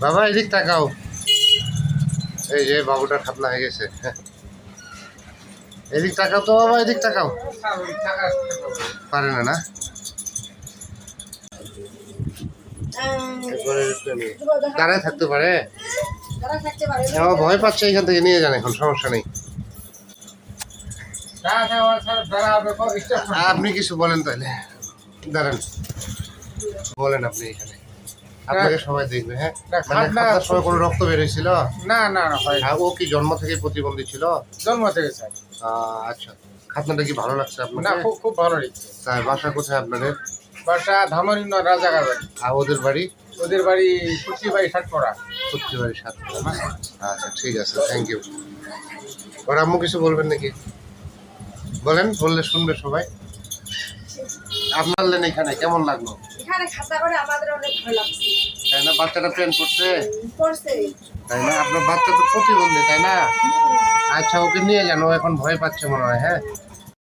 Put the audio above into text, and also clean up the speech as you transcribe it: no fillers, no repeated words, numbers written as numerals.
বাবা এদিক তাকাও, এই যে বাবুটা খাতনা হয়ে গেছে। এদিক তাকাও তো বাবা, এদিক তাকাও। পারে না না, দাঁড়ায় থাকতে পারে। ভয় পাচ্ছে, এখান থেকে নিয়ে যান, এখন সমস্যা নেই। আপনি কিছু বলেন তাহলে, দাঁড়ান বলেন আপনি। এখানে আপনাকে সবাই দেখবে। হ্যাঁ, মানে খাতনার সময় কোনো রক্ত বের হয়েছিল? না না না, হয় ও কি জন্ম থেকে প্রতিবন্ধী ছিল? জন্ম থেকে স্যার। আচ্ছা, খাতনাটা কি ভালো লাগছে আপনার? না, খুব খুব ভালো লাগছে। তাই বাসা কোথায় আপনাদের? বাসা ধামরিন রাজাকার বাড়ি। আর ওদের বাড়ি? ওদের বাড়ি কুচি বাড়ি সাতপড়া। সত্যি বাড়ি সাতটা না? আচ্ছা ঠিক আছে, থ্যাংক ইউ। ওর আম্মু কিছু বলবেন নাকি? বলেন, বললে শুনবে সবাই। আপনার লেন এখানে কেমন লাগলো? এখানে খাতা করে আমাদের অনেক ভালো লাগছে। তাই না? বাচ্চাটা প্ল্যান করছে করছে। তাই না? আপনার বাচ্চা তো প্রতিবন্ধী তাই না? আচ্ছা, ওকে নিয়ে যান, ও এখন ভয় পাচ্ছে মনে হয়। হ্যাঁ,